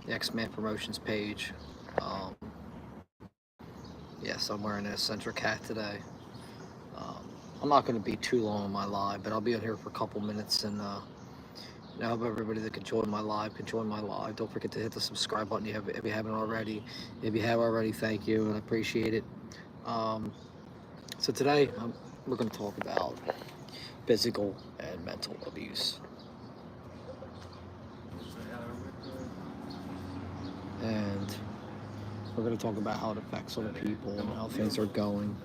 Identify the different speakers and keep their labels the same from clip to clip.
Speaker 1: the X-Man Promotions page. Um, yes, I'm wearing a Centric hat today. Um, I'm not going to be too long on my live, but I'll be on here for a couple minutes, and I hope everybody that can join my live can join my live. Don't forget to hit the subscribe button if you haven't already. If you have already, thank you, and I appreciate it. Um, so today we're going to talk about physical and mental abuse, and we're going to talk about how it affects other people and how things are going.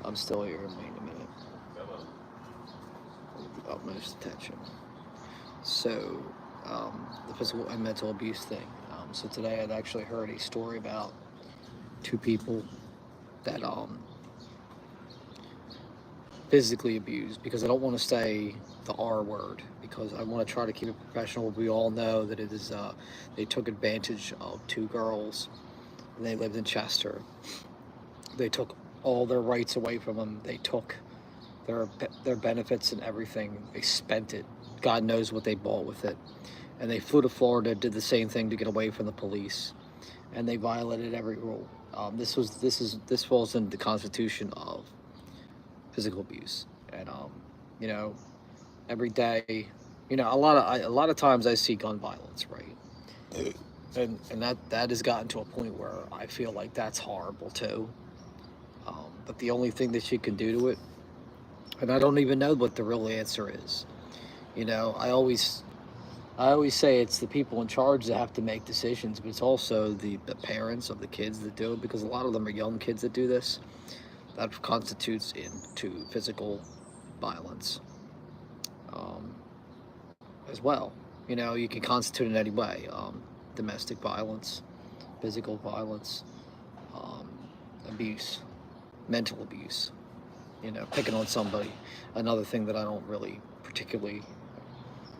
Speaker 1: I'm still here. Wait a minute. With the utmost attention. So, the physical and mental abuse thing. So today I'd actually heard a story about two people that physically abused, because I don't want to say the R word, because I want to try to keep it professional. We all know that it is they took advantage of two girls. And they lived in Chester. They took all their rights away from them. They took their benefits and everything. They spent it. God knows what they bought with it. And they flew to Florida, did the same thing to get away from the police, and they violated every rule. This falls into the Constitution of physical abuse, and you know, every day, a lot of times I see gun violence, right? And that has gotten to a point where I feel like that's horrible too. But the only thing that you can do to it, and I don't even know what the real answer is. You know, I always say it's the people in charge that have to make decisions, but it's also the parents of the kids that do it, because a lot of them are young kids that do this. That constitutes into physical violence um, as well. You know, you can constitute in any way: domestic violence, physical violence, um, abuse, mental abuse. You know, picking on somebody. Another thing that I don't really particularly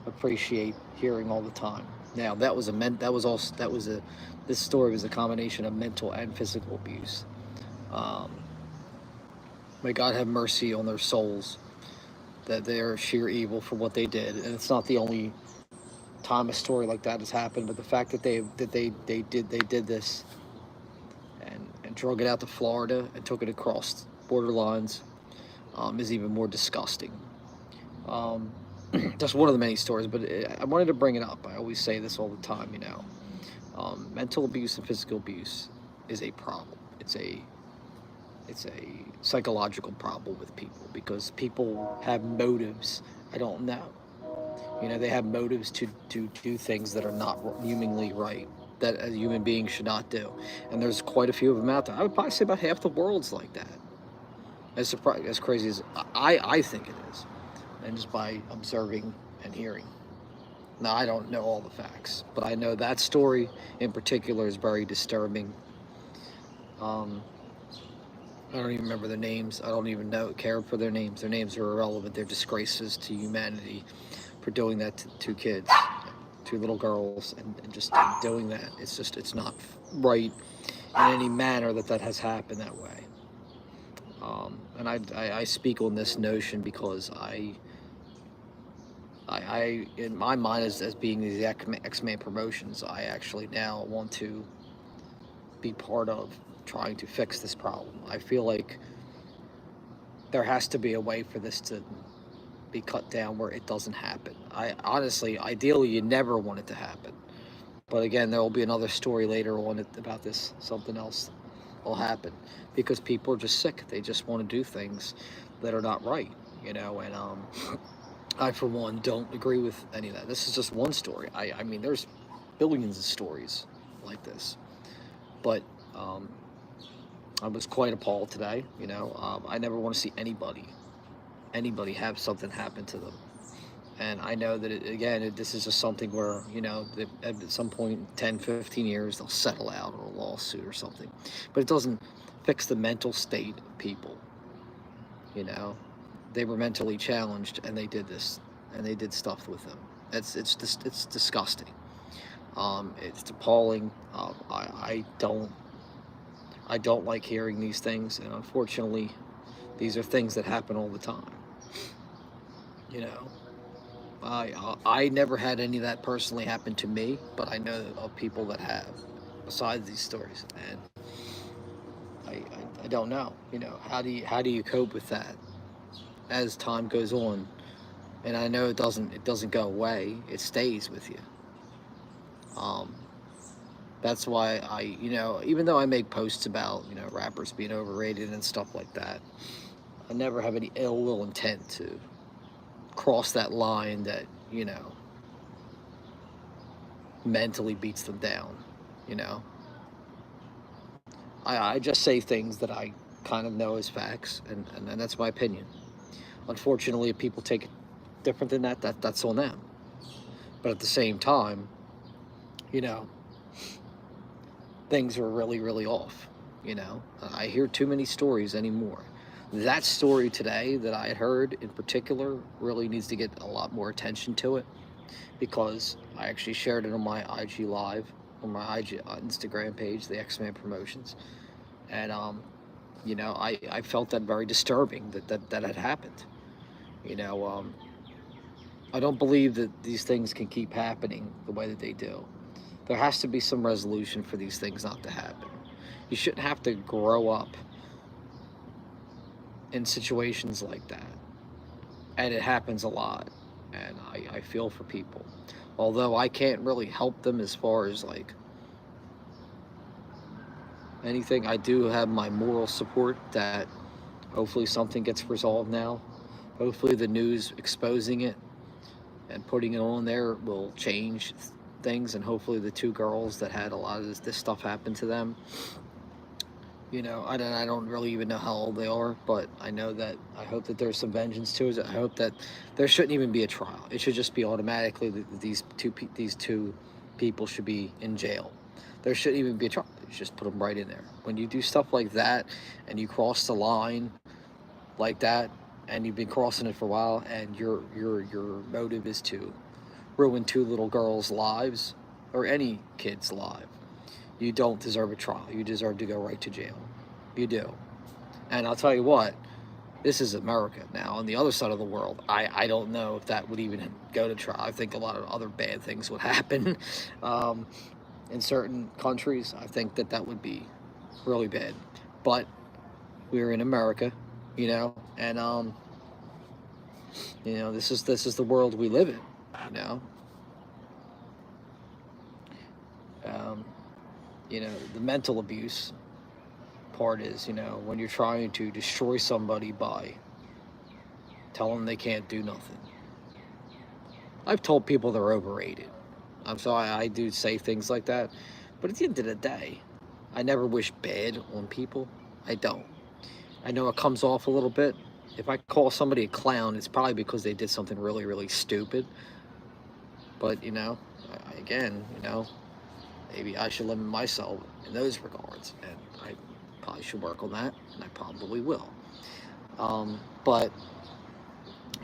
Speaker 1: appreciate hearing all the time. Now that was a this story was a combination of mental and physical abuse. Um, may God have mercy on their souls, that they're sheer evil for what they did, and it's not the only time a story like that has happened. But the fact that they did this and drug it out to Florida and took it across border lines is even more disgusting. Um, just one of the many stories, but I wanted to bring it up. I always say this all the time, mental abuse and physical abuse is a problem. It's a psychological problem with people, because people have motives. I don't know. You know, they have motives to do things that are not humanly right, that a human being should not do. And there's quite a few of them out there. I would probably say about half the world's like that. As crazy as I think it is, and just by observing and hearing. Now, I don't know all the facts, but I know that story in particular is very disturbing. Um, I don't even remember their names. I don't even care for their names. Their names are irrelevant. They're disgraces to humanity for doing that to two kids, two little girls, and just doing that. It's not right in any manner that has happened that way. And I speak on this notion because in my mind, as being the X-Man Promotions, I actually now want to be part of trying to fix this problem. I feel like there has to be a way for this to be cut down where it doesn't happen. I honestly, ideally, you never want it to happen. But again, there will be another story later on about this. Something else will happen, because people are just sick. They just want to do things that are not right, and I, for one, don't agree with any of that. This is just one story. I mean, there's billions of stories like this. But I was quite appalled today. I never want to see anybody have something happen to them. And I know that, this is just something where, at some point, 10, 15 years, they'll settle out on a lawsuit or something. But it doesn't fix the mental state of people, you know. They were mentally challenged, and they did this, and they did stuff with them. It's disgusting. It's appalling. I don't like hearing these things, and unfortunately, These are things that happen all the time. You know, I never had any of that personally happen to me, but I know of people that have, besides these stories, and I don't know. You know, how do you cope with that as time goes on? And I know it doesn't go away. It stays with you. Um, that's why even though I make posts about rappers being overrated and stuff like that, I never have any ill will intent to cross that line that mentally beats them down. You know, I just say things that I kind of know as facts, and that's my opinion. Unfortunately, if people take it different than that, that's on them. But at the same time, you know, things are really, really off. I hear too many stories anymore. That story today that I had heard in particular really needs to get a lot more attention to it, because I actually shared it on my IG Live, on my IG Instagram page, the X-Man Promotions. And I felt that very disturbing that had happened. You know, I don't believe that these things can keep happening the way that they do. There has to be some resolution for these things not to happen. You shouldn't have to grow up in situations like that. And it happens a lot. And I feel for people. Although I can't really help them as far as like anything, I do have my moral support that hopefully something gets resolved now. Hopefully the news exposing it and putting it on there will change things, and hopefully the two girls that had a lot of this stuff happen to them, I don't really even know how old they are, but I know that I hope that there's some vengeance to it. I hope that there shouldn't even be a trial. It should just be automatically these two people should be in jail. There shouldn't even be a trial. You just put them right in there. When you do stuff like that and you cross the line like that, and you've been crossing it for a while, and your motive is to ruin two little girls' lives, or any kid's life, you don't deserve a trial. You deserve to go right to jail. You do. And I'll tell you what, this is America now. On the other side of the world, I don't know if that would even go to trial. I think a lot of other bad things would happen in certain countries. I think that would be really bad. But we're in America, and this is the world we live in. you know um, the mental abuse part is, when you're trying to destroy somebody by telling them they can't do nothing. I've told people they're overrated. I'm sorry, I do say things like that, but at the end of the day, I never wish bad on people. I don't. I know it comes off a little bit. If I call somebody a clown, it's probably because they did something really, really stupid. But, again, maybe I should limit myself in those regards. And I probably should work on that, and I probably will. But,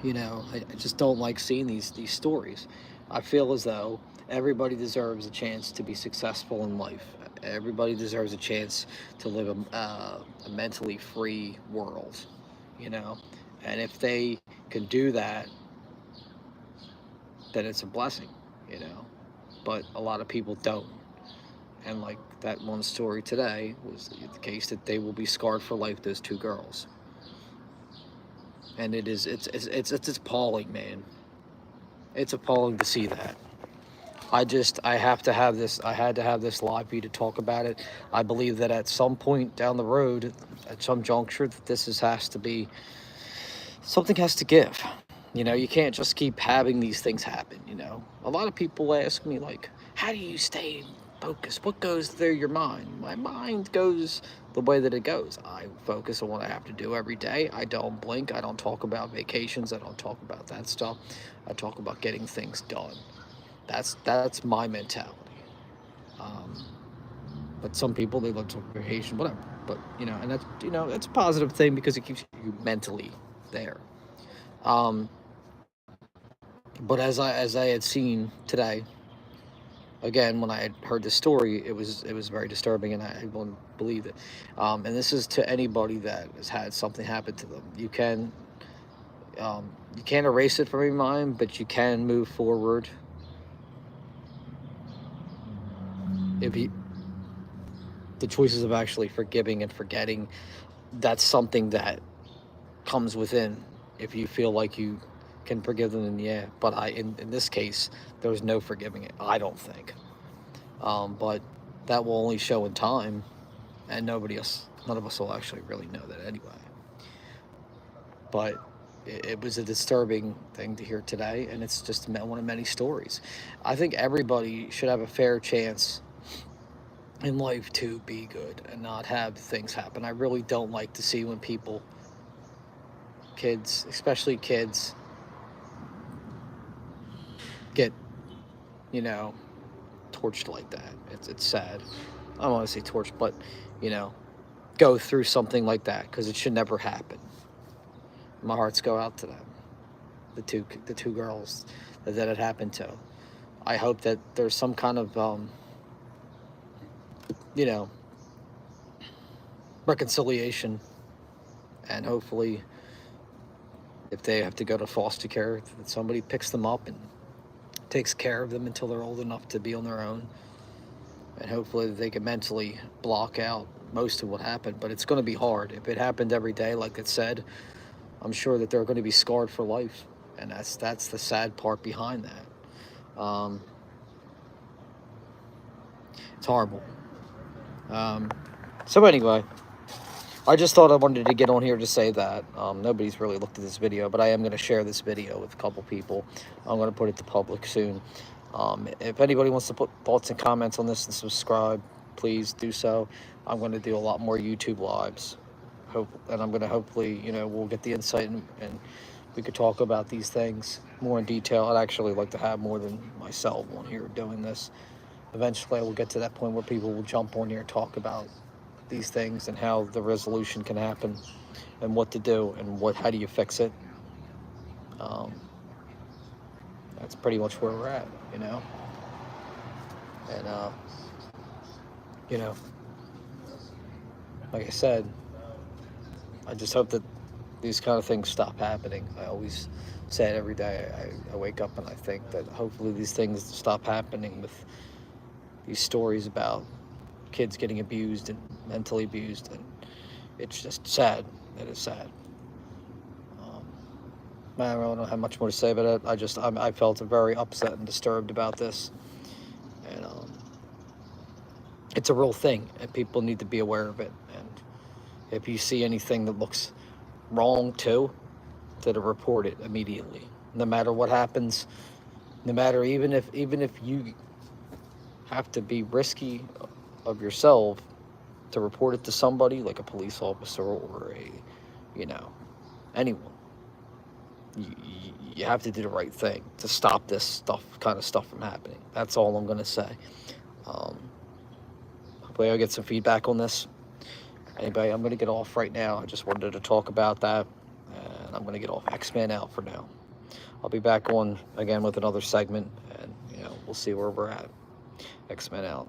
Speaker 1: I just don't like seeing these stories. I feel as though everybody deserves a chance to be successful in life. Everybody deserves a chance to live a mentally free world, And if they can do that, then it's a blessing, But a lot of people don't. And like that one story today was the case that they will be scarred for life, those two girls. And it's appalling, man. It's appalling to see that. I had to have this live for you to talk about it. I believe that at some point down the road, at some juncture, that something has to give. You can't just keep having these things happen. A lot of people ask me, like, how do you stay focused? What goes through your mind? My mind goes the way that it goes. I focus on what I have to do every day. I don't blink. I don't talk about vacations. I don't talk about that stuff. I talk about getting things done. That's my mentality. But some people, they love to vacation, whatever. But and that's a positive thing because it keeps you mentally there. But as I had seen today, again, when I had heard the story, it was very disturbing, and I wouldn't believe it. And this is to anybody that has had something happen to them. You can't erase it from your mind, but you can move forward if you the choices of actually forgiving and forgetting. That's something that comes within. If you feel like you can forgive them, then yeah. But in this case, there's no forgiving it. I don't think. But that will only show in time, and none of us will actually really know that anyway. But it was a disturbing thing to hear today, and it's just one of many stories. I think everybody should have a fair chance in life to be good and not have things happen. I really don't like to see when kids, especially kids, get, you know, torched like that. It's sad. I don't want to say torched, but, you know, go through something like that, because it should never happen. My hearts go out to them, the two girls that it happened to. I hope that there's some kind of you know, reconciliation, and hopefully, if they have to go to foster care, that somebody picks them up and takes care of them until they're old enough to be on their own, and hopefully they can mentally block out most of what happened. But it's going to be hard. If it happened every day, like it said, I'm sure that they're going to be scarred for life, and that's the sad part behind that. It's horrible. So anyway, I just thought I wanted to get on here to say that. Nobody's really looked at this video, but I am going to share this video with a couple people. I'm going to put it to public soon. If anybody wants to put thoughts and comments on this and subscribe, please do so. I'm going to do a lot more YouTube lives. And I'm going to hopefully, we'll get the insight, and we could talk about these things more in detail. I'd actually like to have more than myself on here doing this. Eventually, I will get to that point where people will jump on here and talk about these things and how the resolution can happen and what to do and how do you fix it. That's pretty much where we're at, and like I said, I just hope that these kind of things stop happening. I always say it every day. I wake up and I think that hopefully these things stop happening, with these stories about kids getting abused and mentally abused, and it's just sad. It is sad. I really don't have much more to say about it. I felt very upset and disturbed about this, and it's a real thing, and people need to be aware of it. And if you see anything that looks wrong too, to report it immediately, no matter what happens, no matter even if you have to be risky of yourself to report it to somebody like a police officer or anyone. You have to do the right thing to stop this kind of stuff from happening. That's all I'm going to say. Hopefully I'll get some feedback on this. Anyway, I'm going to get off right now. I just wanted to talk about that, and I'm going to get off. X-Men out for now. I'll be back on again with another segment, and we'll see where we're at. X-Men out.